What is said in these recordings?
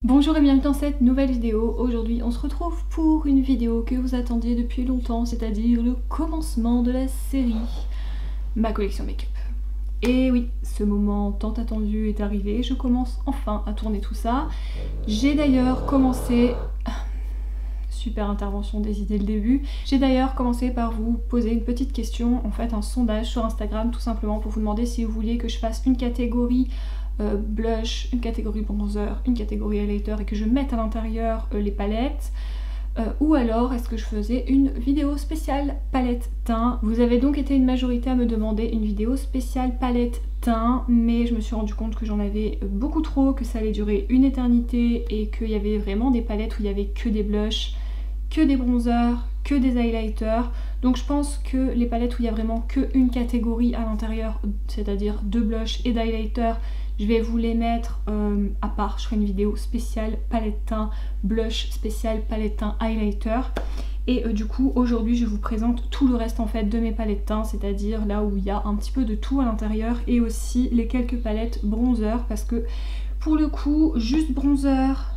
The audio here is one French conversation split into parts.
Bonjour et bienvenue dans cette nouvelle vidéo. Aujourd'hui on se retrouve pour une vidéo que vous attendiez depuis longtemps, c'est-à-dire le commencement de la série Ma collection make-up. Et oui, ce moment tant attendu est arrivé, je commence enfin à tourner tout ça. J'ai d'ailleurs commencé... Super intervention dès le début. J'ai d'ailleurs commencé par vous poser une petite question, en fait un sondage sur Instagram tout simplement pour vous demander si vous vouliez que je fasse une catégorie blush, une catégorie bronzer, une catégorie highlighter et que je mette à l'intérieur les palettes, ou alors est-ce que je faisais une vidéo spéciale palette teint. Vous avez donc été une majorité à me demander une vidéo spéciale palette teint, mais je me suis rendu compte que j'en avais beaucoup trop, que ça allait durer une éternité et qu'il y avait vraiment des palettes où il y avait que des blushs, que des bronzers, que des highlighters. Donc je pense que les palettes où il y a vraiment qu'une catégorie à l'intérieur, c'est-à-dire de blush et d'highlighter, je vais vous les mettre à part. Je ferai une vidéo spéciale palette teint, blush spécial palette teint, highlighter. Et du coup aujourd'hui je vous présente tout le reste en fait de mes palettes teint, c'est-à-dire là où il y a un petit peu de tout à l'intérieur, et aussi les quelques palettes bronzer, parce que pour le coup juste bronzer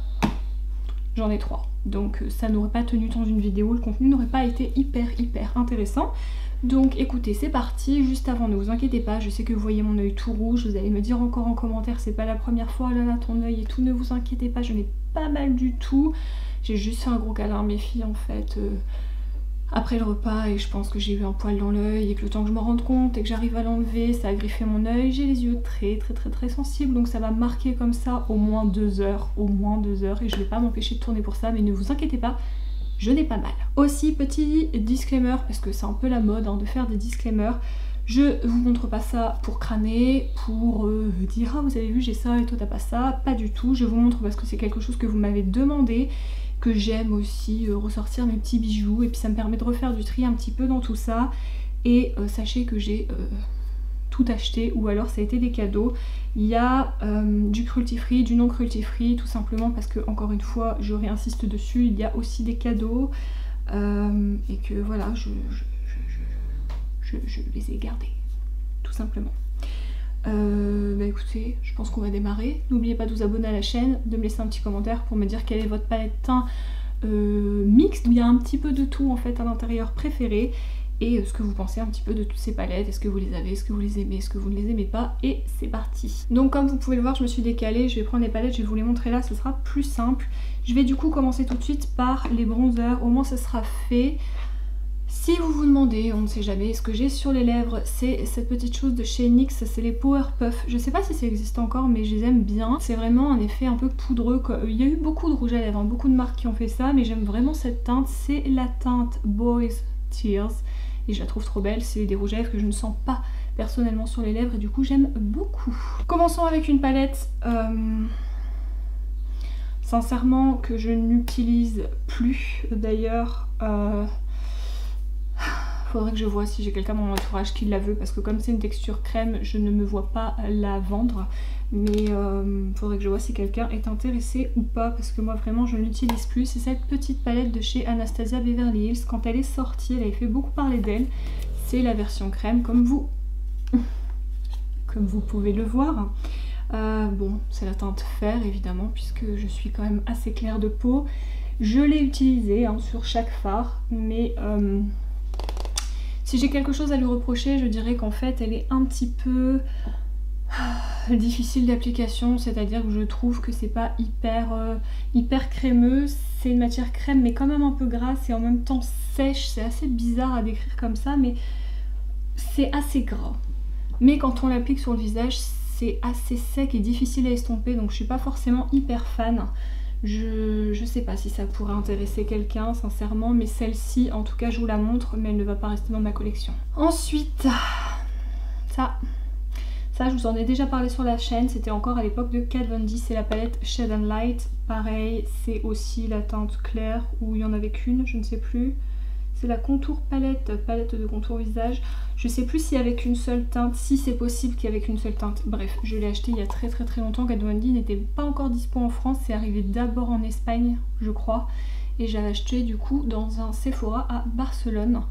j'en ai 3. Donc ça n'aurait pas tenu dans une vidéo, le contenu n'aurait pas été hyper intéressant. Donc écoutez, c'est parti. Juste avant, ne vous inquiétez pas, je sais que vous voyez mon œil tout rouge, vous allez me dire encore en commentaire c'est pas la première fois, là là ton œil et tout, ne vous inquiétez pas, je n'ai pas mal du tout. J'ai juste fait un gros câlin à mes filles en fait après le repas, et je pense que j'ai eu un poil dans l'œil et que le temps que je me rende compte et que j'arrive à l'enlever, ça a griffé mon œil. J'ai les yeux très sensibles, donc ça va marquer comme ça au moins 2 heures, et je vais pas m'empêcher de tourner pour ça, mais ne vous inquiétez pas, je n'ai pas mal. Aussi, petit disclaimer, parce que c'est un peu la mode de faire des disclaimers, je vous montre pas ça pour crâner, pour dire ah vous avez vu j'ai ça et toi t'as pas ça, pas du tout. Je vous montre parce que c'est quelque chose que vous m'avez demandé, que j'aime aussi ressortir mes petits bijoux, et puis ça me permet de refaire du tri un petit peu dans tout ça. Et sachez que j'ai tout acheté, ou alors ça a été des cadeaux. Il y a du cruelty free, du non cruelty free, tout simplement parce que, encore une fois, je réinsiste dessus, il y a aussi des cadeaux, et que voilà, je les ai gardés, tout simplement. Bah écoutez, je pense qu'on va démarrer. N'oubliez pas de vous abonner à la chaîne, de me laisser un petit commentaire pour me dire quelle est votre palette teint mixte, où il y a un petit peu de tout en fait à l'intérieur préféré, et ce que vous pensez un petit peu de toutes ces palettes. Est-ce que vous les avez, est-ce que vous les aimez, est-ce que vous ne les aimez pas, et c'est parti. Donc comme vous pouvez le voir, je me suis décalée, je vais prendre les palettes, je vais vous les montrer là, ce sera plus simple. Je vais du coup commencer tout de suite par les bronzers, au moins ce sera fait. Si vous vous demandez, on ne sait jamais, ce que j'ai sur les lèvres, c'est cette petite chose de chez NYX, c'est les Powerpuff. Je sais pas si ça existe encore, mais je les aime bien. C'est vraiment un effet un peu poudreux. Il y a eu beaucoup de rouge à lèvres, beaucoup de marques qui ont fait ça, mais j'aime vraiment cette teinte. C'est la teinte Boys Tears, et je la trouve trop belle. C'est des rouges à lèvres que je ne sens pas personnellement sur les lèvres, et du coup j'aime beaucoup. Commençons avec une palette... sincèrement, que je n'utilise plus d'ailleurs. Faudrait que je vois si j'ai quelqu'un dans mon entourage qui la veut, parce que comme c'est une texture crème, je ne me vois pas la vendre. Mais faudrait que je vois si quelqu'un est intéressé ou pas, parce que moi vraiment je ne l'utilise plus. C'est cette petite palette de chez Anastasia Beverly Hills. Quand elle est sortie, elle avait fait beaucoup parler d'elle. C'est la version crème, comme vous pouvez le voir. Bon, c'est la teinte fer évidemment, puisque je suis quand même assez claire de peau. Je l'ai utilisée sur chaque fard, mais si j'ai quelque chose à lui reprocher, je dirais qu'en fait elle est un petit peu difficile d'application, c'est-à-dire que je trouve que c'est pas hyper crémeux. C'est une matière crème mais quand même un peu grasse et en même temps sèche. C'est assez bizarre à décrire comme ça, mais c'est assez gras. Mais quand on l'applique sur le visage, c'est assez sec et difficile à estomper, donc je suis pas forcément hyper fan. Je sais pas si ça pourrait intéresser quelqu'un sincèrement, mais celle-ci en tout cas je vous la montre, mais elle ne va pas rester dans ma collection. Ensuite, ça je vous en ai déjà parlé sur la chaîne, c'était encore à l'époque de Kat Von D, c'est la palette Shade and Light. Pareil, c'est aussi la teinte claire, ou il y en avait qu'une, je ne sais plus. C'est la contour palette de contour visage. Je sais plus si avec une seule teinte, si c'est possible qu'avec une seule teinte. Bref, je l'ai acheté il y a très longtemps. Kat Von D n'était pas encore dispo en France, c'est arrivé d'abord en Espagne, je crois. Et j'avais acheté du coup dans un Sephora à Barcelone.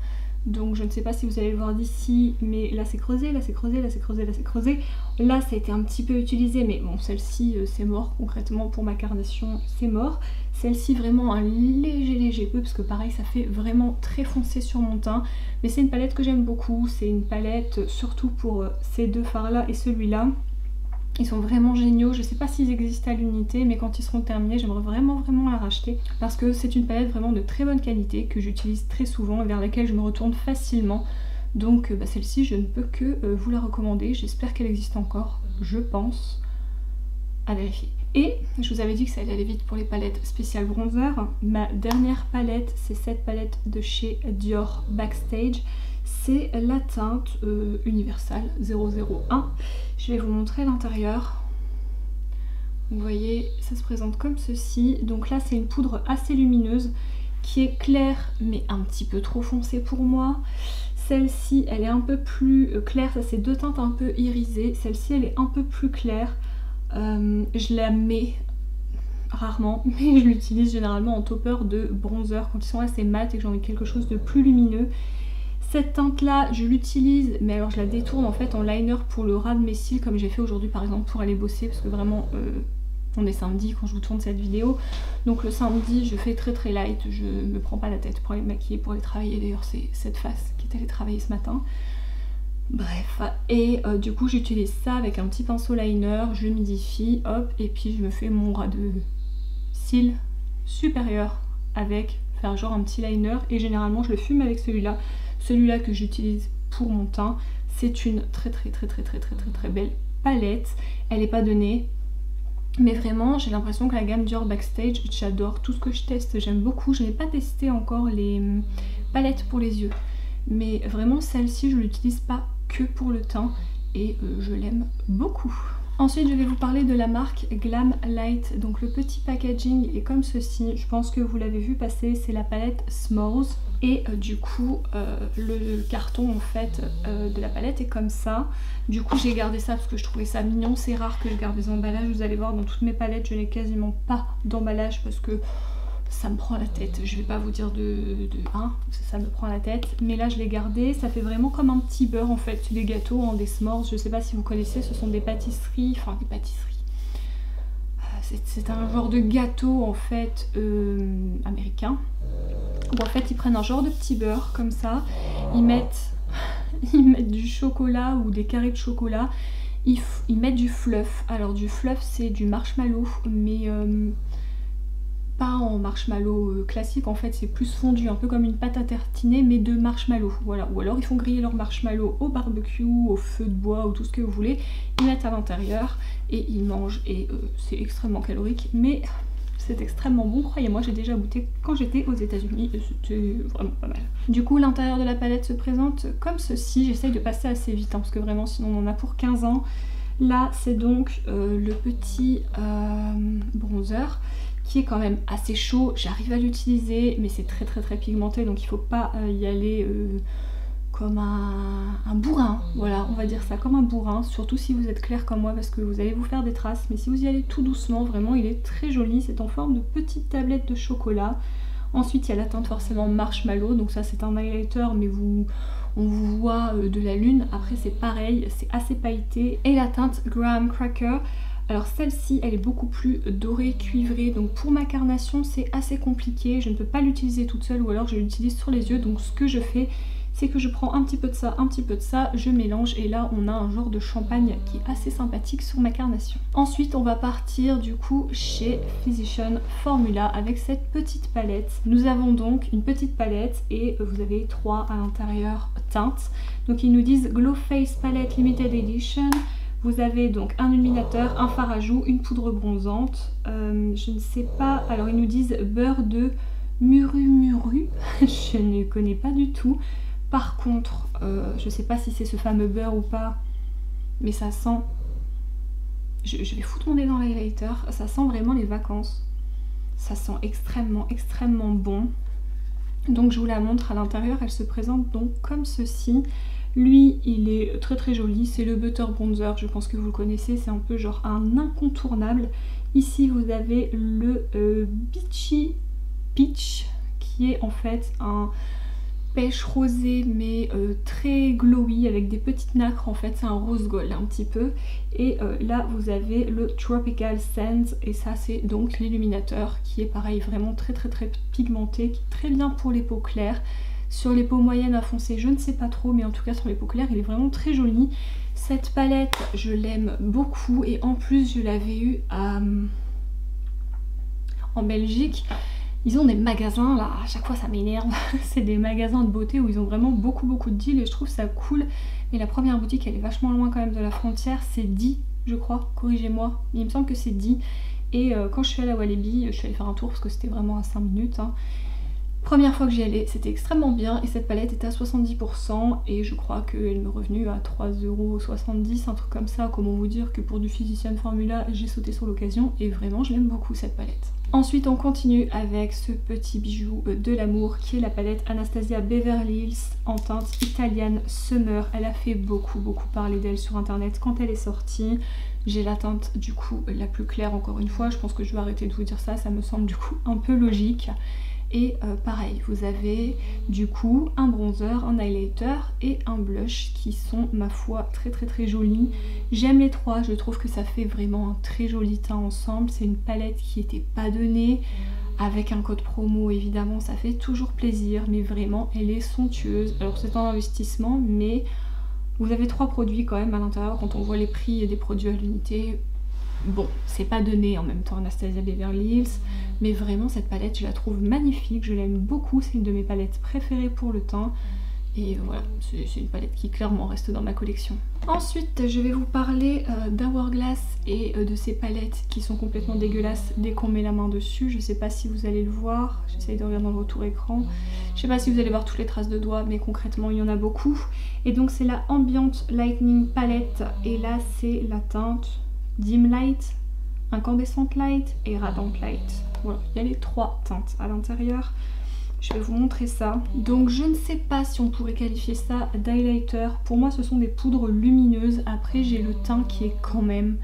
Donc je ne sais pas si vous allez le voir d'ici, mais là c'est creusé, là c'est creusé, là c'est creusé, là c'est creusé. Là ça a été un petit peu utilisé, mais bon, celle-ci c'est mort, concrètement pour ma carnation c'est mort. Celle-ci vraiment un léger peu, parce que pareil ça fait vraiment très foncé sur mon teint. Mais c'est une palette que j'aime beaucoup, c'est une palette surtout pour ces deux fards là et celui-là. Ils sont vraiment géniaux, je sais pas s'ils existent à l'unité, mais quand ils seront terminés j'aimerais vraiment la racheter, parce que c'est une palette vraiment de très bonne qualité, que j'utilise très souvent et vers laquelle je me retourne facilement. Donc celle-ci je ne peux que vous la recommander, j'espère qu'elle existe encore, je pense, à vérifier. Et je vous avais dit que ça allait aller vite pour les palettes spéciales bronzer. Ma dernière palette, c'est cette palette de chez Dior Backstage. C'est la teinte Universal 001. Je vais vous montrer l'intérieur. Vous voyez, ça se présente comme ceci. Donc là, c'est une poudre assez lumineuse qui est claire, mais un petit peu trop foncée pour moi. Celle-ci, elle est un peu plus claire. Ça, c'est deux teintes un peu irisées. Celle-ci, elle est un peu plus claire. Je la mets rarement, mais je l'utilise généralement en topper de bronzer quand ils sont assez mat et que j'ai envie de quelque chose de plus lumineux. Cette teinte là je l'utilise, mais alors je la détourne en fait en liner pour le ras de mes cils, comme j'ai fait aujourd'hui par exemple pour aller bosser, parce que vraiment on est samedi quand je vous tourne cette vidéo, donc le samedi je fais très light, je me prends pas la tête pour aller me maquiller, pour aller travailler. D'ailleurs c'est cette face qui est allée travailler ce matin. Bref, et du coup j'utilise ça avec un petit pinceau liner, je l'humidifie, hop, et puis je me fais mon ras de cils supérieur avec, faire genre un petit liner, et généralement je le fume avec celui-là. Celui-là que j'utilise pour mon teint, c'est une très belle palette. Elle n'est pas donnée, mais vraiment j'ai l'impression que la gamme Dior Backstage, j'adore. Tout ce que je teste, j'aime beaucoup. Je n'ai pas testé encore les palettes pour les yeux, mais vraiment celle-ci je l'utilise pas que pour le teint et je l'aime beaucoup. Ensuite je vais vous parler de la marque Glam Light. Donc le petit packaging est comme ceci, je pense que vous l'avez vu passer, c'est la palette Smalls. Et du coup le carton en fait de la palette est comme ça. Du coup j'ai gardé ça parce que je trouvais ça mignon. C'est rare que je garde des emballages, vous allez voir dans toutes mes palettes je n'ai quasiment pas d'emballage parce que ça me prend la tête. Je vais pas vous dire ça me prend la tête, mais là je l'ai gardé. Ça fait vraiment comme un petit beurre en fait, des gâteaux en des s'mores. Je sais pas si vous connaissez, ce sont des pâtisseries, enfin des pâtisseries. C'est un genre de gâteau en fait américain, où en fait ils prennent un genre de petit beurre comme ça, ils mettent du chocolat ou des carrés de chocolat, ils mettent du fluff. Alors du fluff c'est du marshmallow, mais pas en marshmallow classique, en fait c'est plus fondu, un peu comme une pâte à tartiner mais de marshmallow, voilà. Ou alors ils font griller leur marshmallow au barbecue, au feu de bois ou tout ce que vous voulez, ils mettent à l'intérieur et ils mangent, et c'est extrêmement calorique mais c'est extrêmement bon, croyez-moi, j'ai déjà goûté quand j'étais aux États-Unis et c'était vraiment pas mal. Du coup l'intérieur de la palette se présente comme ceci. J'essaye de passer assez vite parce que vraiment sinon on en a pour 15 ans. Là c'est donc le petit bronzer qui est quand même assez chaud. J'arrive à l'utiliser mais c'est très pigmenté, donc il faut pas y aller comme un bourrin, voilà, on va dire ça, comme un bourrin, surtout si vous êtes clair comme moi parce que vous allez vous faire des traces. Mais si vous y allez tout doucement, vraiment il est très joli. C'est en forme de petite tablette de chocolat. Ensuite il y a la teinte forcément marshmallow, donc ça c'est un highlighter mais on vous voit de la lune. Après c'est pareil, c'est assez pailleté. Et la teinte Graham Cracker, alors celle-ci elle est beaucoup plus dorée, cuivrée, donc pour ma carnation c'est assez compliqué. Je ne peux pas l'utiliser toute seule ou alors je l'utilise sur les yeux. Donc ce que je fais, c'est que je prends un petit peu de ça, un petit peu de ça, je mélange et là on a un genre de champagne qui est assez sympathique sur ma carnation. Ensuite on va partir du coup chez Physician Formula avec cette petite palette. Nous avons donc une petite palette et vous avez 3 à l'intérieur teintes. Donc ils nous disent Glow Face Palette Limited Edition. Vous avez donc un illuminateur, un fard à joues, une poudre bronzante. Je ne sais pas, alors ils nous disent beurre de muru, je ne connais pas du tout. Par contre, je sais pas si c'est ce fameux beurre ou pas, mais ça sent... Je vais foutre mon nez dans l'highlighter, ça sent vraiment les vacances. Ça sent extrêmement bon. Donc je vous la montre à l'intérieur, elle se présente donc comme ceci. Lui, il est très joli, c'est le Butter Bronzer, je pense que vous le connaissez, c'est un peu genre un incontournable. Ici vous avez le Beachy Peach, qui est en fait un pêche rosé mais très glowy avec des petites nacres en fait, c'est un rose gold un petit peu. Et là vous avez le Tropical Sands et ça c'est donc l'illuminateur qui est pareil vraiment très pigmenté, qui est très bien pour les peaux claires. Sur les peaux moyennes à foncées je ne sais pas trop, mais en tout cas sur les peaux claires il est vraiment très joli. Cette palette je l'aime beaucoup et en plus je l'avais eu en Belgique. Ils ont des magasins là, à chaque fois ça m'énerve, c'est des magasins de beauté où ils ont vraiment beaucoup de deals et je trouve ça cool. Mais la première boutique elle est vachement loin quand même de la frontière, c'est Die je crois, corrigez-moi, il me semble que c'est Die. Et quand je suis allée à Walibi, je suis allée faire un tour parce que c'était vraiment à 5 minutes. Hein. Première fois que j'y allais, c'était extrêmement bien et cette palette était à 70% et je crois qu'elle m'est revenue à 3,70€, un truc comme ça. Comment vous dire que pour du Physician Formula, j'ai sauté sur l'occasion et vraiment je l'aime beaucoup cette palette. Ensuite on continue avec ce petit bijou de l'amour qui est la palette Anastasia Beverly Hills en teinte Italian Summer. Elle a fait beaucoup parler d'elle sur internet quand elle est sortie. J'ai la teinte du coup la plus claire encore une fois, je pense que je vais arrêter de vous dire ça, ça me semble du coup un peu logique. Et pareil, vous avez du coup un bronzer, un highlighter et un blush qui sont ma foi très jolis. J'aime les trois, je trouve que ça fait vraiment un très joli teint ensemble. C'est une palette qui n'était pas donnée. Avec un code promo évidemment ça fait toujours plaisir, mais vraiment elle est somptueuse. Alors c'est un investissement mais vous avez trois produits quand même à l'intérieur quand on voit les prix des produits à l'unité. Bon, c'est pas donné en même temps Anastasia Beverly Hills, mais vraiment cette palette je la trouve magnifique, je l'aime beaucoup, c'est une de mes palettes préférées pour le teint. Et voilà, c'est une palette qui clairement reste dans ma collection. Ensuite, je vais vous parler d'Hourglass et de ces palettes qui sont complètement dégueulasses dès qu'on met la main dessus. Je sais pas si vous allez le voir, j'essaye de regarder dans le retour écran. Je sais pas si vous allez voir toutes les traces de doigts, mais concrètement il y en a beaucoup. Et donc c'est la Ambient Lightning Palette, et là c'est la teinte Dim Light, Incandescent Light et Radiant Light. Voilà, il y a les trois teintes à l'intérieur. Je vais vous montrer ça. Donc je ne sais pas si on pourrait qualifier ça d'highlighter. Pour moi ce sont des poudres lumineuses. Après j'ai le teint qui est quand même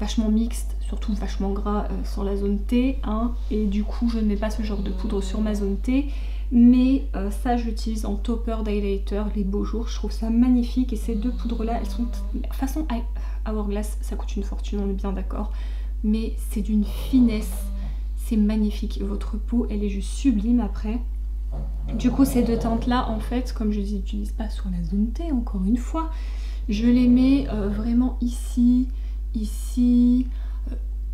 vachement mixte, surtout vachement gras sur la zone T. Hein, et du coup je ne mets pas ce genre de poudre sur ma zone T. Mais ça je l'utilise en topper d'highlighter les beaux jours. Je trouve ça magnifique. Et ces deux poudres là elles sont façon Hourglass, ça coûte une fortune, on est bien d'accord. Mais c'est d'une finesse. C'est magnifique, votre peau elle est juste sublime après. Du coup ces deux teintes là en fait, comme je les utilise pas sur la zone T encore une fois, je les mets vraiment ici, ici,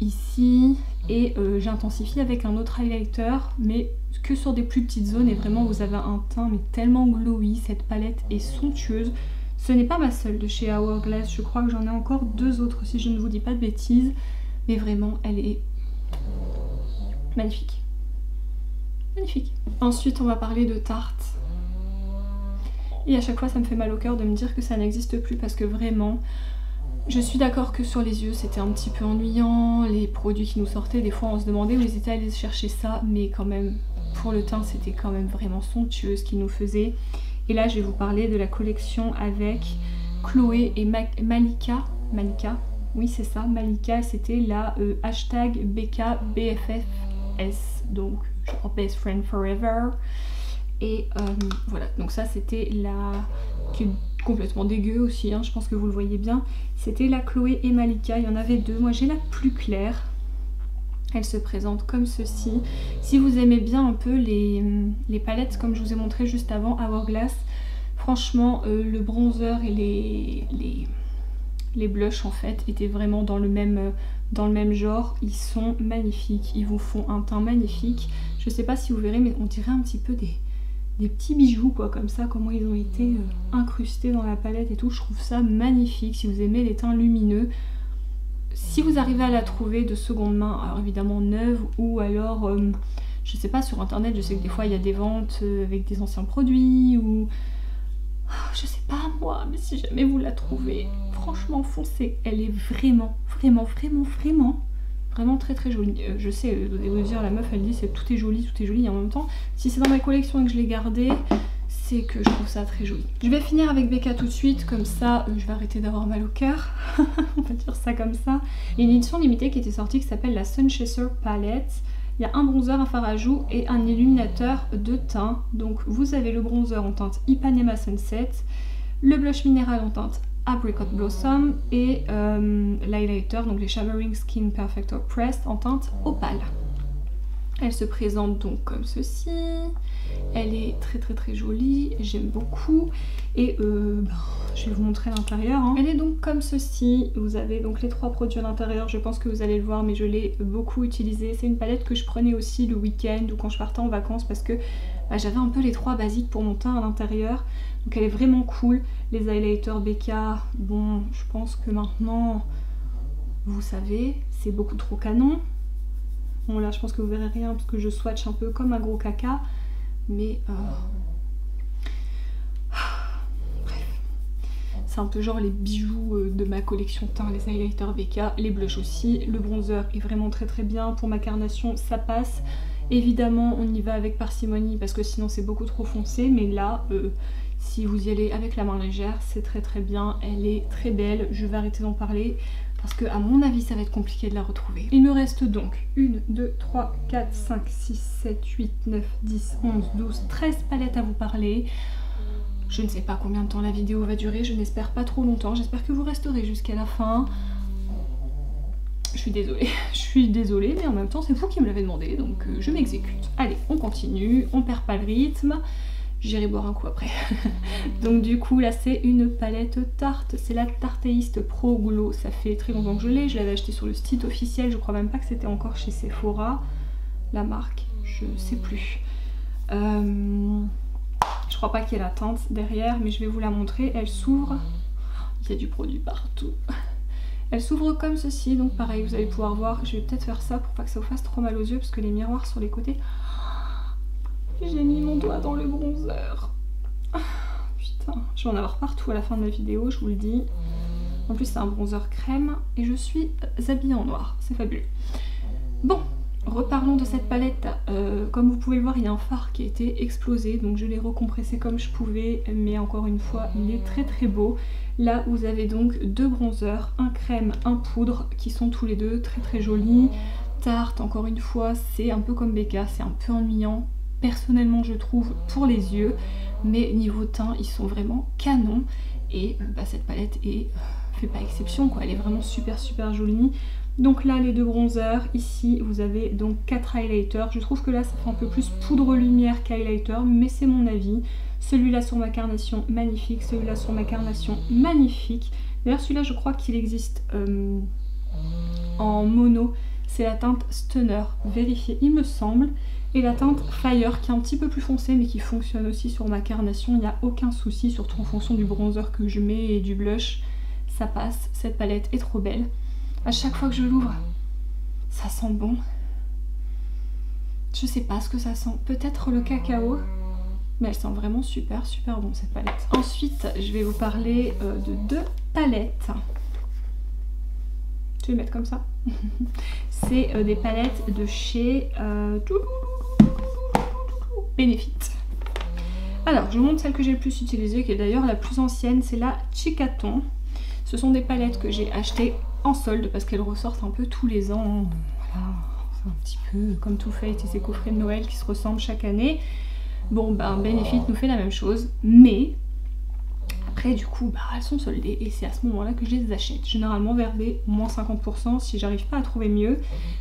ici et j'intensifie avec un autre highlighter mais que sur des plus petites zones et vraiment vous avez un teint mais tellement glowy, cette palette est somptueuse. Ce n'est pas ma seule de chez Hourglass, je crois que j'en ai encore deux autres si je ne vous dis pas de bêtises, mais vraiment elle est magnifique. Magnifique. Ensuite on va parler de Tarte. Et à chaque fois ça me fait mal au cœur de me dire que ça n'existe plus parce que vraiment je suis d'accord que sur les yeux c'était un petit peu ennuyant, les produits qui nous sortaient des fois on se demandait où ils étaient allés chercher ça, mais quand même pour le teint c'était quand même vraiment somptueux ce qu'ils nous faisaient. Et là je vais vous parler de la collection avec Chloé et Malika, oui c'est ça, Malika, c'était la hashtag BKBFF donc je crois Best Friend Forever. Et voilà, donc ça c'était la qui est complètement dégueu aussi, hein, je pense que vous le voyez bien. C'était la Chloé et Malika, il y en avait deux, moi j'ai la plus claire. Elle se présente comme ceci. Si vous aimez bien un peu les palettes comme je vous ai montré juste avant, Hourglass, franchement le bronzer et les blushs en fait étaient vraiment dans le même genre. Ils sont magnifiques, ils vous font un teint magnifique. Je sais pas si vous verrez mais on dirait un petit peu des petits bijoux quoi, comme ça, comment ils ont été incrustés dans la palette et tout. Je trouve ça magnifique si vous aimez les teints lumineux. Si vous arrivez à la trouver de seconde main, alors évidemment neuve ou alors je sais pas, sur internet je sais que des fois il y a des ventes avec des anciens produits ou je sais pas moi, mais si jamais vous la trouvez, franchement foncez, elle est vraiment très jolie. Je sais, vous allez vous dire la meuf elle dit c'est tout est joli et en même temps si c'est dans ma collection et que je l'ai gardé, c'est que je trouve ça très joli. Je vais finir avec Becca tout de suite, comme ça je vais arrêter d'avoir mal au cœur. On va dire ça comme ça. Il y a une édition limitée qui était sortie qui s'appelle la Sunchaser Palette. Il y a un bronzer, un fard à joues et un illuminateur de teint. Donc vous avez le bronzer en teinte Ipanema Sunset, le blush minéral en teinte Apricot Blossom et l'highlighter, donc les Shimmering Skin Perfector Pressed en teinte Opale. Elle se présente donc comme ceci. Elle est très jolie, j'aime beaucoup. Et je vais vous montrer l'intérieur. Hein. Elle est donc comme ceci. Vous avez donc les 3 produits à l'intérieur. Je pense que vous allez le voir, mais je l'ai beaucoup utilisée. C'est une palette que je prenais aussi le week-end ou quand je partais en vacances parce que j'avais un peu les 3 basiques pour mon teint à l'intérieur. Donc elle est vraiment cool. Les highlighters Becca, bon, je pense que maintenant, vous savez, c'est beaucoup trop canon. Bon là je pense que vous verrez rien parce que je swatch un peu comme un gros caca, mais bref, c'est un peu genre les bijoux de ma collection teint, les highlighters Becca, les blushs aussi, le bronzer est vraiment très bien, pour ma carnation ça passe, évidemment on y va avec parcimonie parce que sinon c'est beaucoup trop foncé, mais là si vous y allez avec la main légère c'est très bien, elle est très belle, je vais arrêter d'en parler. Parce que à mon avis ça va être compliqué de la retrouver. Il me reste donc 1, 2, 3, 4, 5, 6, 7, 8, 9, 10, 11, 12, 13 palettes à vous parler. Je ne sais pas combien de temps la vidéo va durer, je n'espère pas trop longtemps. J'espère que vous resterez jusqu'à la fin. Je suis désolée, mais en même temps c'est vous qui me l'avez demandé, donc je m'exécute. Allez, on continue, on perd pas le rythme. J'irai boire un coup après. Donc du coup là c'est une palette Tarte, c'est la Tarteist Pro Glow, ça fait très longtemps que je l'ai, je l'avais acheté sur le site officiel, je crois même pas que c'était encore chez Sephora, la marque, je sais plus. Je crois pas qu'il y ait la teinte derrière, mais je vais vous la montrer, elle s'ouvre, il y a du produit partout. Elle s'ouvre comme ceci, donc pareil vous allez pouvoir voir, je vais peut-être faire ça pour pas que ça vous fasse trop mal aux yeux, parce que les miroirs sur les côtés... J'ai mis mon doigt dans le bronzer. Putain, je vais en avoir partout à la fin de la vidéo, je vous le dis. En plus c'est un bronzer crème et je suis habillée en noir, c'est fabuleux. Bon, reparlons de cette palette. Comme vous pouvez le voir, il y a un fard qui a été explosé, donc je l'ai recompressé comme je pouvais, mais encore une fois, il est très beau. Là, vous avez donc 2 bronzers, un crème, un poudre, qui sont tous les deux très jolis. Tarte, encore une fois, c'est un peu comme Becca, c'est un peu ennuyant. Personnellement je trouve pour les yeux, mais niveau teint ils sont vraiment canons et cette palette fait pas exception quoi, elle est vraiment super jolie. Donc là les 2 bronzers, ici vous avez donc 4 highlighters, je trouve que là ça fait un peu plus poudre lumière qu'highlighter, mais c'est mon avis. Celui-là sur ma carnation magnifique, celui-là sur ma carnation magnifique. D'ailleurs celui-là je crois qu'il existe en mono, c'est la teinte Stunner, vérifiez il me semble. Et la teinte Fire qui est un petit peu plus foncée mais qui fonctionne aussi sur ma carnation, il n'y a aucun souci, surtout en fonction du bronzer que je mets et du blush, ça passe, cette palette est trop belle. À chaque fois que je l'ouvre, ça sent bon. Je sais pas ce que ça sent, peut-être le cacao, mais elle sent vraiment super bon cette palette. Ensuite, je vais vous parler de 2 palettes. Je vais mettre comme ça. C'est des palettes de chez Benefit. Alors, je vous montre celle que j'ai le plus utilisée, qui est d'ailleurs la plus ancienne, c'est la Chicaton. Ce sont des palettes que j'ai achetées en solde parce qu'elles ressortent un peu tous les ans. Voilà, c'est un petit peu comme Too Faced et ses coffrets de Noël qui se ressemblent chaque année. Bon, Benefit nous fait la même chose, mais après du coup elles sont soldées et c'est à ce moment là que je les achète, généralement vers des moins 50% si j'arrive pas à trouver mieux.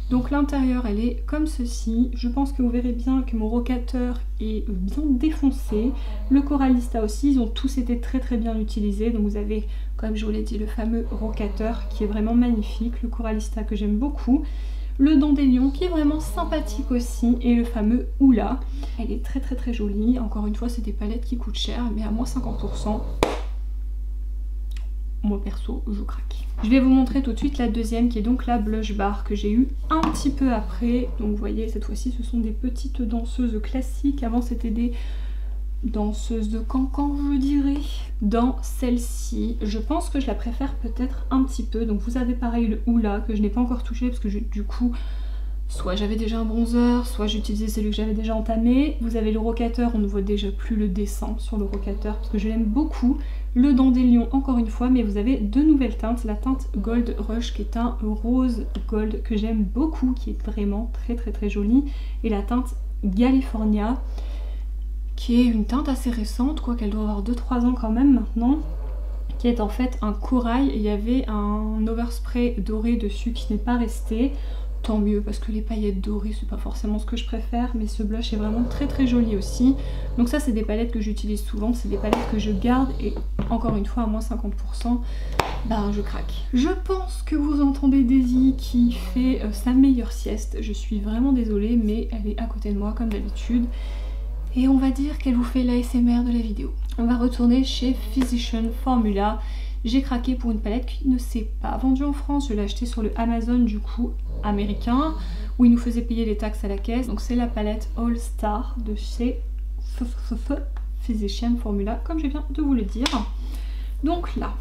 Donc l'intérieur elle est comme ceci, je pense que vous verrez bien que mon rocateur est bien défoncé, le Coralista aussi, ils ont tous été très bien utilisés. Donc vous avez, comme je vous l'ai dit, le fameux rocateur qui est vraiment magnifique, le Coralista que j'aime beaucoup, le Dandelion qui est vraiment sympathique aussi, et le fameux Oula. Elle est très jolie, encore une fois c'est des palettes qui coûtent cher, mais à moins 50%, moi perso je craque. Je vais vous montrer tout de suite la deuxième qui est donc la Blush Bar que j'ai eu un petit peu après. Donc vous voyez cette fois-ci ce sont des petites danseuses classiques, avant c'était des danseuses de cancan je dirais. Dans celle-ci je pense que je la préfère peut-être un petit peu. Donc vous avez pareil le Oula que je n'ai pas encore touché parce que du coup soit j'avais déjà un bronzer, soit j'utilisais celui que j'avais déjà entamé. Vous avez le rocateur, on ne voit déjà plus le dessin sur le rocateur parce que je l'aime beaucoup. le Dandelion encore une fois, mais vous avez deux nouvelles teintes. La teinte Gold Rush qui est un rose gold que j'aime beaucoup, qui est vraiment très jolie, et la teinte California qui est une teinte assez récente, quoi qu'elle doit avoir 2-3 ans quand même maintenant, qui est en fait un corail, et il y avait un overspray doré dessus qui n'est pas resté. Tant mieux, parce que les paillettes dorées c'est pas forcément ce que je préfère, mais ce blush est vraiment très joli aussi. Donc ça c'est des palettes que j'utilise souvent, c'est des palettes que je garde, et encore une fois à moins 50%, ben je craque. Je pense que vous entendez Daisy qui fait sa meilleure sieste. Je suis vraiment désolée, mais elle est à côté de moi comme d'habitude. Et on va dire qu'elle vous fait l'ASMR de la vidéo. On va retourner chez Physicians Formula. J'ai craqué pour une palette qui ne s'est pas vendue en France. Je l'ai achetée sur le Amazon du coup américain, où ils nous faisaient payer les taxes à la caisse. Donc c'est la palette All Star de chez Physicians Formula, comme je viens de vous le dire. Donc là,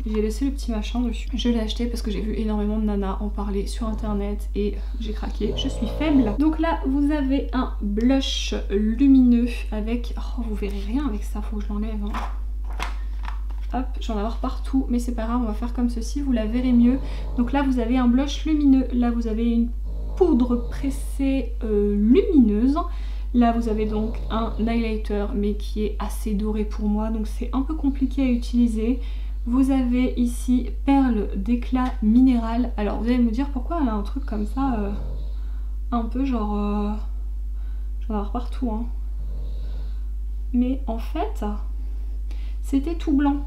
j'ai laissé le petit machin dessus. Je l'ai acheté parce que j'ai vu énormément de nanas en parler sur internet et j'ai craqué, je suis faible. Donc là vous avez un blush lumineux avec... Oh, vous verrez rien avec ça, faut que je l'enlève. Hop, j'en ai avoir partout, mais c'est pas grave, on va faire comme ceci, vous la verrez mieux. Donc là vous avez un blush lumineux, là vous avez une poudre pressée lumineuse. Là vous avez donc un highlighter mais qui est assez doré pour moi, donc c'est un peu compliqué à utiliser. Vous avez ici perle d'éclat minéral. Alors vous allez me dire pourquoi elle a un truc comme ça, un peu genre... j'en ai avoir partout, hein. Mais en fait, c'était tout blanc.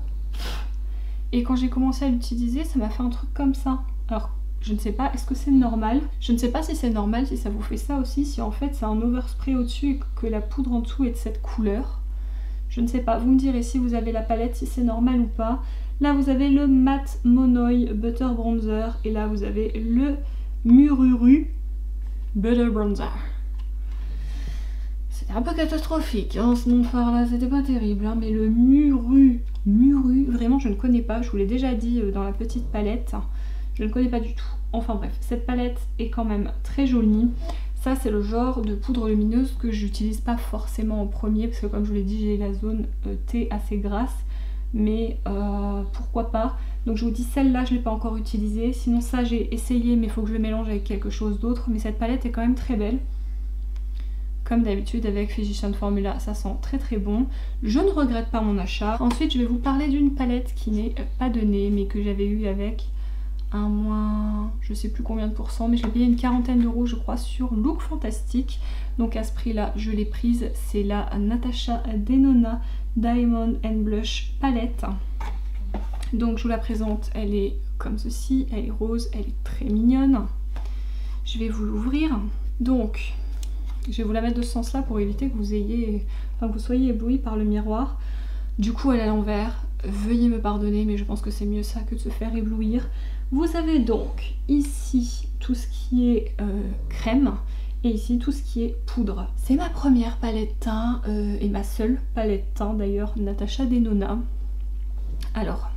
Et quand j'ai commencé à l'utiliser, ça m'a fait un truc comme ça. Alors je ne sais pas, est-ce que c'est normal? Je ne sais pas si c'est normal, si ça vous fait ça aussi, si en fait c'est un overspray au-dessus et que la poudre en dessous est de cette couleur. Je ne sais pas, vous me direz si vous avez la palette, si c'est normal ou pas. Là vous avez le Matte Monoï Butter Bronzer et là vous avez le Mururu Butter Bronzer. C'était un peu catastrophique hein, ce nom de phare là, c'était pas terrible hein, mais le Muru, vraiment je ne connais pas, je vous l'ai déjà dit dans la petite palette, je ne connais pas du tout. Enfin bref, cette palette est quand même très jolie. Ça c'est le genre de poudre lumineuse que j'utilise pas forcément en premier parce que comme je vous l'ai dit j'ai la zone T assez grasse, mais pourquoi pas. Donc je vous dis celle-là je l'ai pas encore utilisée, sinon ça j'ai essayé mais il faut que je le mélange avec quelque chose d'autre. Mais cette palette est quand même très belle. Comme d'habitude avec Physicians Formula, ça sent très bon. Je ne regrette pas mon achat. Ensuite je vais vous parler d'une palette qui n'est pas de nez mais que j'avais eu avec un moins, je sais plus combien de pourcents, mais je l'ai payé une quarantaine d'euros je crois sur Look Fantastic. Donc à ce prix là je l'ai prise, c'est la Natasha Denona Diamond and Blush palette. Donc je vous la présente, elle est comme ceci, elle est rose, elle est très mignonne. Je vais vous l'ouvrir. Donc je vais vous la mettre de ce sens là pour éviter que vous ayez, enfin, que vous soyez ébloui par le miroir. Du coup elle est à l'envers, veuillez me pardonner mais je pense que c'est mieux ça que de se faire éblouir. Vous avez donc ici tout ce qui est crème et ici tout ce qui est poudre. C'est ma première palette teint et ma seule palette teint d'ailleurs, Natasha Denona. Alors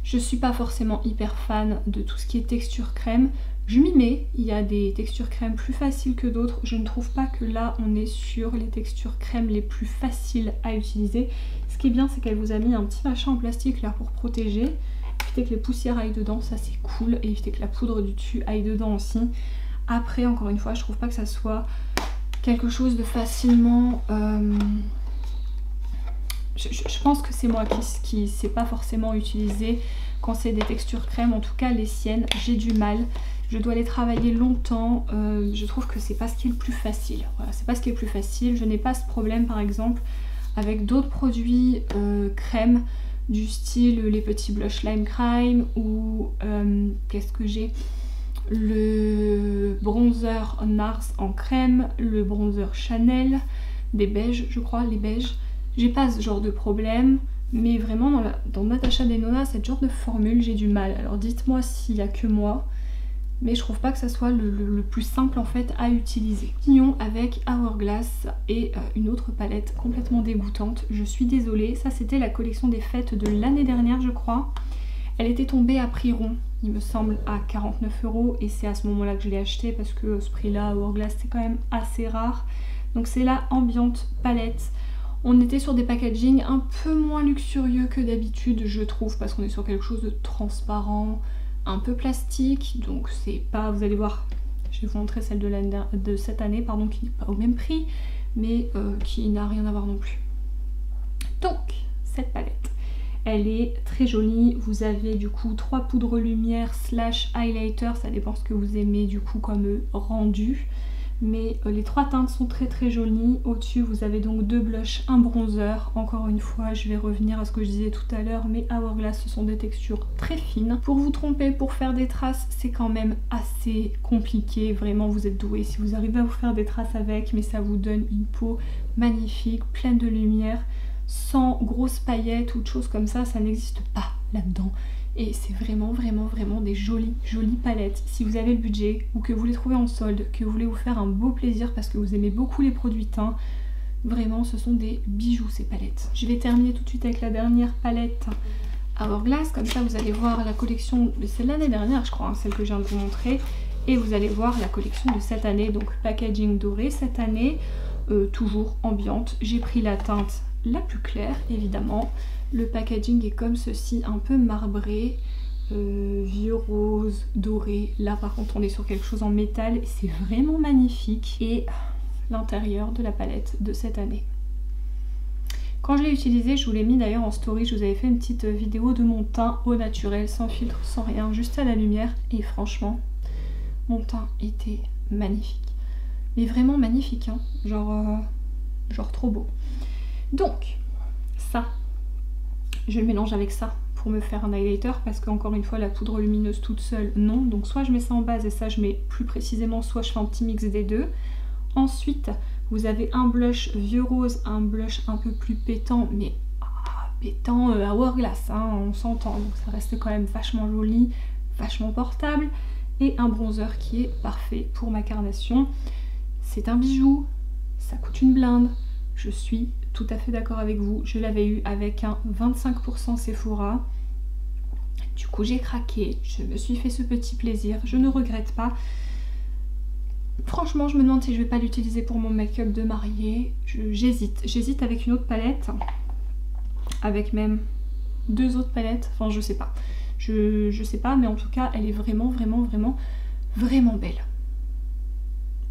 je suis pas forcément hyper fan de tout ce qui est texture crème. Je m'y mets, il y a des textures crème plus faciles que d'autres. Je ne trouve pas que là on est sur les textures crème les plus faciles à utiliser. Ce qui est bien c'est qu'elle vous a mis un petit machin en plastique là pour protéger, éviter que les poussières aillent dedans, ça c'est cool, et éviter que la poudre du dessus aille dedans aussi. Après encore une fois je trouve pas que ça soit quelque chose de facilement... Je pense que c'est moi qui sait pas forcément utiliser quand c'est des textures crème, en tout cas les siennes, j'ai du mal. Je dois les travailler longtemps, je trouve que c'est pas ce qui est le plus facile. Voilà, c'est pas ce qui est le plus facile. Je n'ai pas ce problème par exemple avec d'autres produits crème du style les petits blush Lime Crime ou qu'est-ce que j'ai, le bronzer NARS en crème, le bronzer Chanel, des beiges je crois, les beiges. J'ai pas ce genre de problème, mais vraiment dans Natasha Denona, cette genre de formule, j'ai du mal. Alors dites-moi s'il y a que moi, mais je trouve pas que ça soit le plus simple en fait à utiliser. Continuons avec Hourglass et une autre palette complètement dégoûtante. Je suis désolée, ça c'était la collection des fêtes de l'année dernière je crois. Elle était tombée à prix rond, il me semble à 49 € et c'est à ce moment là que je l'ai acheté parce que ce prix là, Hourglass c'est quand même assez rare. Donc c'est la Ambient palette On était sur des packaging un peu moins luxurieux que d'habitude, je trouve, parce qu'on est sur quelque chose de transparent, un peu plastique, donc c'est pas, vous allez voir, je vais vous montrer celle de cette année, pardon, qui n'est pas au même prix, mais qui n'a rien à voir non plus. Donc, cette palette, elle est très jolie. Vous avez du coup 3 poudres lumière slash highlighter, ça dépend ce que vous aimez du coup comme rendu. Mais les 3 teintes sont très jolies. Au-dessus, vous avez donc 2 blushs, un bronzer. Encore une fois, je vais revenir à ce que je disais tout à l'heure, mais Hourglass, ce sont des textures très fines. Pour vous tromper, pour faire des traces, c'est quand même assez compliqué. Vraiment, vous êtes doués si vous arrivez à vous faire des traces avec, mais ça vous donne une peau magnifique, pleine de lumière, sans grosses paillettes ou de choses comme ça n'existe pas là-dedans. Et c'est vraiment des jolies palettes. Si vous avez le budget ou que vous les trouvez en solde, que vous voulez vous faire un beau plaisir parce que vous aimez beaucoup les produits teints, vraiment ce sont des bijoux ces palettes. Je vais terminer tout de suite avec la dernière palette Hourglass, comme ça vous allez voir la collection, c'est l'année dernière je crois, hein, celle que je viens de vous montrer, et vous allez voir la collection de cette année, donc packaging doré cette année, toujours ambiante. J'ai pris la teinte la plus claire évidemment. Le packaging est comme ceci, un peu marbré, vieux rose, doré. Là par contre on est sur quelque chose en métal, c'est vraiment magnifique. Et l'intérieur de la palette de cette année. Quand je l'ai utilisé, je vous l'ai mis d'ailleurs en story, je vous avais fait une petite vidéo de mon teint au naturel, sans filtre, sans rien, juste à la lumière. Et franchement, mon teint était magnifique. Mais vraiment magnifique, hein, genre trop beau. Donc, ça, je le mélange avec ça pour me faire un highlighter parce qu'encore une fois la poudre lumineuse toute seule non, donc soit je mets ça en base et ça je mets plus précisément, soit je fais un petit mix des deux. Ensuite vous avez un blush vieux rose, un blush un peu plus pétant, mais pétant Hourglass, hein, on s'entend, donc ça reste quand même vachement joli, vachement portable, et un bronzer qui est parfait pour ma carnation. C'est un bijou, ça coûte une blinde, je suis tout à fait d'accord avec vous, je l'avais eu avec un 25% Sephora. Du coup j'ai craqué, je me suis fait ce petit plaisir, je ne regrette pas. Franchement je me demande si je vais pas l'utiliser pour mon make-up de mariée. J'hésite avec une autre palette, avec même 2 autres palettes, enfin je sais pas. Je sais pas, mais en tout cas elle est vraiment belle.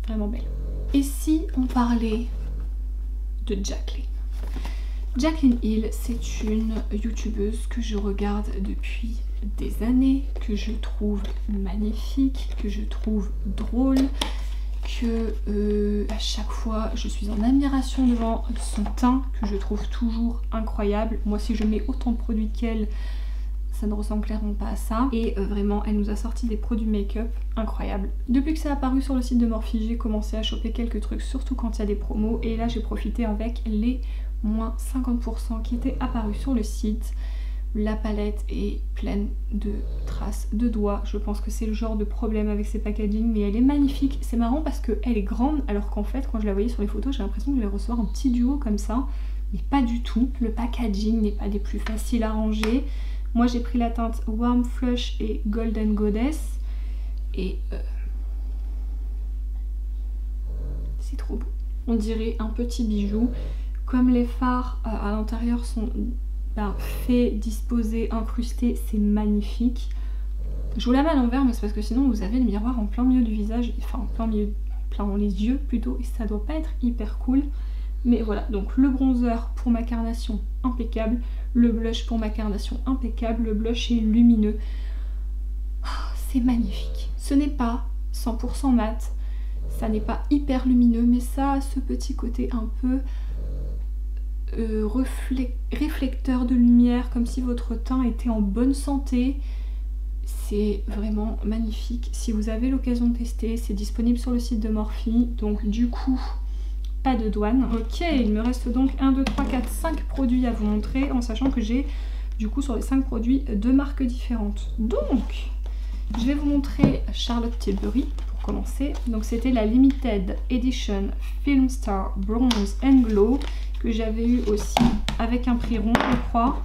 Vraiment belle. Et si on parlait de Jacqueline. Jacqueline Hill, c'est une youtubeuse que je regarde depuis des années, que je trouve magnifique, que je trouve drôle, que à chaque fois je suis en admiration devant son teint, que je trouve toujours incroyable. Moi si je mets autant de produits qu'elle, ça ne ressemble clairement pas à ça. Et vraiment elle nous a sorti des produits make-up incroyables. Depuis que ça a apparu sur le site de Morphe, j'ai commencé à choper quelques trucs, surtout quand il y a des promos, et là j'ai profité avec les moins 50% qui étaient apparus sur le site. La palette est pleine de traces de doigts, je pense que c'est le genre de problème avec ces packaging, mais elle est magnifique. C'est marrant parce qu'elle est grande, alors qu'en fait quand je la voyais sur les photos j'ai l'impression que je vais recevoir un petit duo comme ça, mais pas du tout. Le packaging n'est pas des plus faciles à ranger. Moi j'ai pris la teinte Warm Flush et Golden Goddess, et c'est trop beau. On dirait un petit bijou. Comme les fards à l'intérieur sont faits, disposés, incrustés, c'est magnifique. Je vous la mets à l'envers, mais c'est parce que sinon vous avez le miroir en plein milieu du visage, enfin en plein milieu, plein dans les yeux plutôt, et ça doit pas être hyper cool. Mais voilà, donc le bronzer pour ma carnation impeccable, le blush pour ma carnation impeccable, le blush est lumineux. Oh, c'est magnifique. Ce n'est pas 100% mat, ça n'est pas hyper lumineux, mais ça a ce petit côté un peu réflecteur de lumière, comme si votre teint était en bonne santé. C'est vraiment magnifique. Si vous avez l'occasion de tester, c'est disponible sur le site de Morphe, donc du coup pas de douane. Ok, il me reste donc 1, 2, 3, 4, 5 produits à vous montrer, en sachant que j'ai du coup sur les 5 produits 2 marques différentes. Donc je vais vous montrer Charlotte Tilbury pour commencer. Donc c'était la Limited Edition Film Star Bronze and Glow, que j'avais eu aussi avec un prix rond je crois.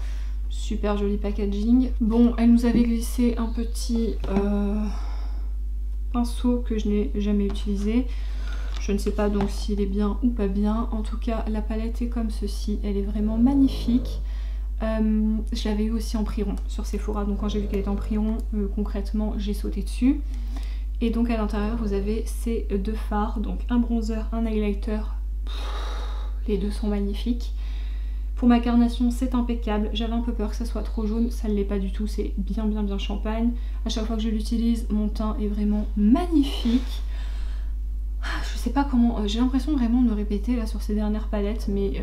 Super joli packaging. Bon, elle nous avait glissé un petit pinceau que je n'ai jamais utilisé. Je ne sais pas donc s'il est bien ou pas bien. En tout cas, la palette est comme ceci. Elle est vraiment magnifique. Je l'avais eu aussi en prix rond sur Sephora. Donc quand j'ai vu qu'elle était en prix rond, concrètement, j'ai sauté dessus. Et donc à l'intérieur, vous avez ces deux fards. Donc un bronzer, un highlighter. Les deux sont magnifiques. Pour ma carnation, c'est impeccable. J'avais un peu peur que ça soit trop jaune, ça ne l'est pas du tout, c'est bien champagne. À chaque fois que je l'utilise, mon teint est vraiment magnifique. Je sais pas comment, j'ai l'impression vraiment de me répéter là sur ces dernières palettes, mais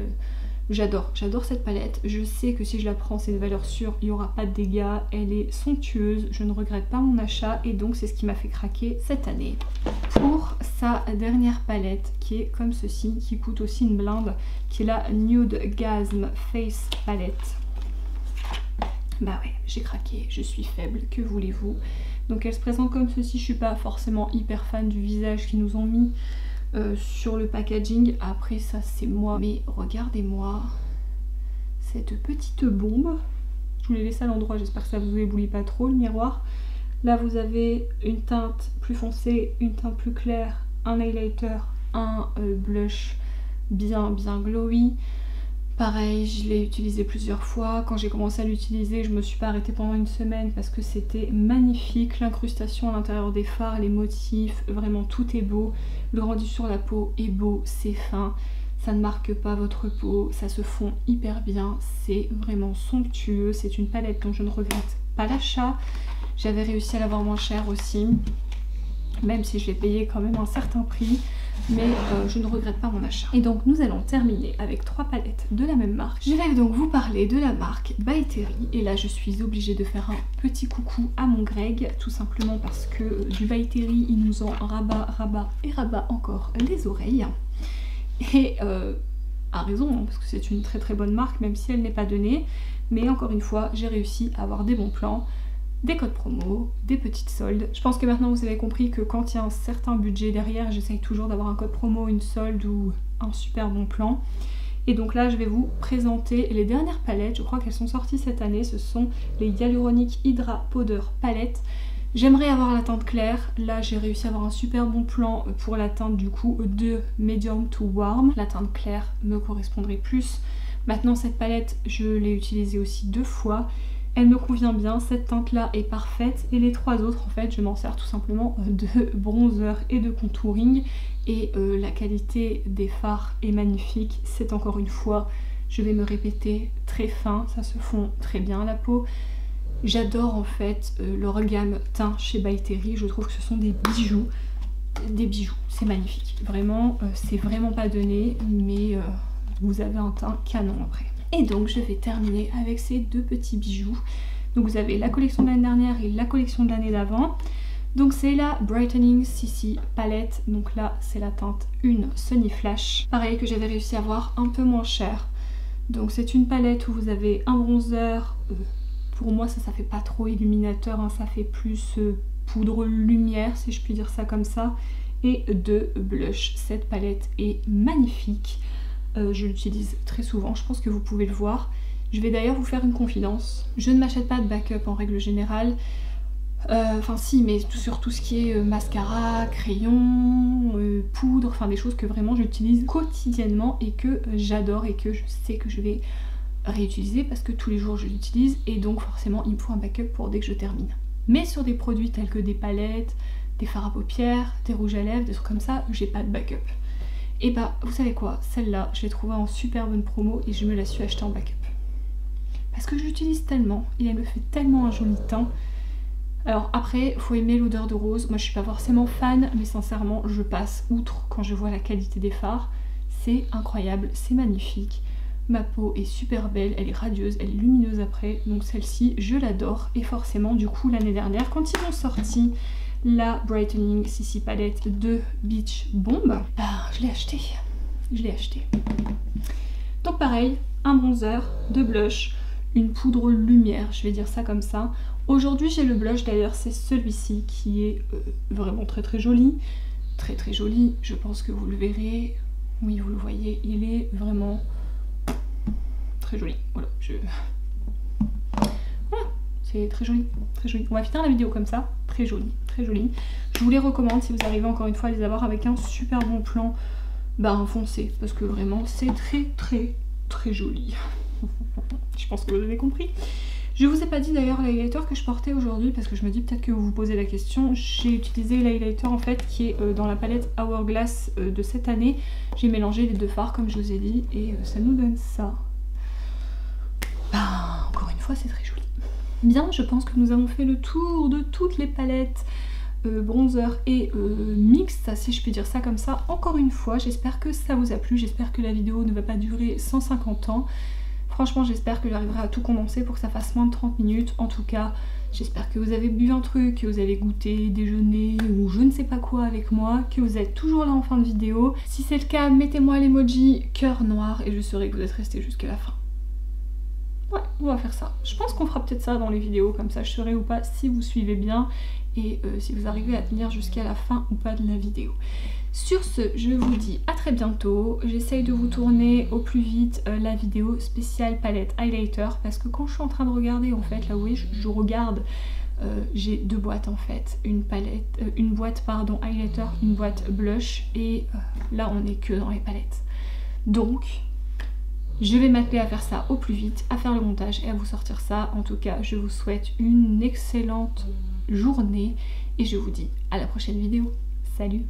j'adore cette palette. Je sais que si je la prends, c'est de valeur sûre, il n'y aura pas de dégâts, elle est somptueuse, je ne regrette pas mon achat et donc c'est ce qui m'a fait craquer cette année. Pour sa dernière palette, qui est comme ceci, qui coûte aussi une blinde, qui est la Nude Gasm Face Palette. Bah ouais, j'ai craqué, je suis faible, que voulez-vous. Donc elle se présente comme ceci, je suis pas forcément hyper fan du visage qu'ils nous ont mis sur le packaging. Après ça c'est moi, mais regardez-moi cette petite bombe. Je vous l'ai laissé à l'endroit, j'espère que ça vous éblouit pas trop le miroir. Là vous avez une teinte plus foncée, une teinte plus claire, un highlighter, un blush bien glowy. Pareil, je l'ai utilisé plusieurs fois. Quand j'ai commencé à l'utiliser, je me suis pas arrêtée pendant une semaine parce que c'était magnifique. L'incrustation à l'intérieur des fards, les motifs, vraiment tout est beau. Le rendu sur la peau est beau, c'est fin. Ça ne marque pas votre peau, ça se fond hyper bien. C'est vraiment somptueux. C'est une palette dont je ne regrette pas l'achat. J'avais réussi à l'avoir moins cher aussi, même si je l'ai payé quand même un certain prix. Mais je ne regrette pas mon achat. Et donc nous allons terminer avec 3 palettes de la même marque. Je vais donc vous parler de la marque By Terry. Et là je suis obligée de faire un petit coucou à mon Greg, tout simplement parce que du By Terry il nous en rabat encore les oreilles. Et a raison, hein, parce que c'est une très bonne marque, même si elle n'est pas donnée. Mais encore une fois, j'ai réussi à avoir des bons plans, des codes promo, des petites soldes. Je pense que maintenant vous avez compris que quand il y a un certain budget derrière, j'essaye toujours d'avoir un code promo, une solde ou un super bon plan. Et donc là je vais vous présenter les dernières palettes, je crois qu'elles sont sorties cette année, ce sont les Hyaluronic Hydra Powder Palette. J'aimerais avoir la teinte claire, là j'ai réussi à avoir un super bon plan pour la teinte du coup de Medium to Warm. La teinte claire me correspondrait plus. Maintenant cette palette je l'ai utilisée aussi 2 fois. Elle me convient bien, cette teinte là est parfaite et les 3 autres en fait je m'en sers tout simplement de bronzer et de contouring et la qualité des fards est magnifique, c'est encore une fois, je vais me répéter, très fin, ça se fond très bien à la peau. J'adore en fait leur gamme teint chez By Terry, je trouve que ce sont des bijoux, c'est magnifique, vraiment, c'est vraiment pas donné mais vous avez un teint canon après. Et donc je vais terminer avec ces 2 petits bijoux. Donc vous avez la collection de l'année dernière et la collection de l'année d'avant. Donc c'est la Brightening CC Palette. Donc là c'est la teinte 1 Sunny Flash. Pareil que j'avais réussi à avoir un peu moins cher. Donc c'est une palette où vous avez un bronzer. Pour moi ça fait pas trop illuminateur, hein, ça fait plus poudre lumière si je puis dire ça comme ça. Et 2 blushs. Cette palette est magnifique. Je l'utilise très souvent, je pense que vous pouvez le voir. Je vais d'ailleurs vous faire une confidence. Je ne m'achète pas de backup en règle générale. Enfin si, mais sur tout ce qui est mascara, crayon, poudre, enfin des choses que vraiment j'utilise quotidiennement et que j'adore et que je sais que je vais réutiliser parce que tous les jours je l'utilise et donc forcément il me faut un backup pour dès que je termine. Mais sur des produits tels que des palettes, des fards à paupières, des rouges à lèvres, des trucs comme ça, j'ai pas de backup. Et bah vous savez quoi, celle-là je l'ai trouvée en super bonne promo et je me la suis achetée en backup. Parce que je l'utilise tellement et elle me fait tellement un joli teint. Alors après, faut aimer l'odeur de rose. Moi je suis pas forcément fan, mais sincèrement je passe outre quand je vois la qualité des fards. C'est incroyable, c'est magnifique. Ma peau est super belle, elle est radieuse, elle est lumineuse après. Donc celle-ci, je l'adore. Et forcément du coup l'année dernière, quand ils ont sorti la Brightening CC Palette de Beach Bomb, bah, je l'ai acheté. Donc pareil, un bronzer, 2 blushs, une poudre lumière, je vais dire ça comme ça. Aujourd'hui j'ai le blush d'ailleurs, c'est celui-ci qui est vraiment très joli. Très joli, je pense que vous le verrez. Oui, vous le voyez, il est vraiment très joli. Voilà, c'est très joli, très joli. On va finir la vidéo comme ça, très joli, très joli. Je vous les recommande si vous arrivez encore une fois à les avoir avec un super bon plan, bah foncez, parce que vraiment c'est très joli. Je pense que vous avez compris. Je vous ai pas dit d'ailleurs l'highlighter que je portais aujourd'hui parce que je me dis peut-être que vous vous posez la question. J'ai utilisé l'highlighter en fait qui est dans la palette Hourglass de cette année. J'ai mélangé les deux fards comme je vous ai dit et ça nous donne ça. Bah, encore une fois c'est très joli. Bien, je pense que nous avons fait le tour de toutes les palettes bronzer et mixte, si je peux dire ça comme ça. Encore une fois, j'espère que ça vous a plu, j'espère que la vidéo ne va pas durer 150 ans. Franchement, j'espère que j'arriverai à tout condenser pour que ça fasse moins de 30 minutes. En tout cas, j'espère que vous avez bu un truc, que vous avez goûté, déjeuné ou je ne sais pas quoi avec moi, que vous êtes toujours là en fin de vidéo. Si c'est le cas, mettez-moi l'emoji cœur noir et je saurai que vous êtes resté jusqu'à la fin. Ouais, on va faire ça. Je pense qu'on fera peut-être ça dans les vidéos, comme ça je saurai ou pas si vous suivez bien et si vous arrivez à tenir jusqu'à la fin ou pas de la vidéo. Sur ce, je vous dis à très bientôt. J'essaye de vous tourner au plus vite la vidéo spéciale palette highlighter parce que quand je suis en train de regarder en fait, là où je regarde, j'ai deux boîtes en fait, une boîte pardon highlighter, une boîte blush et là on est que dans les palettes. Donc je vais m'atteler à faire ça au plus vite, à faire le montage et à vous sortir ça. En tout cas, je vous souhaite une excellente journée et je vous dis à la prochaine vidéo. Salut!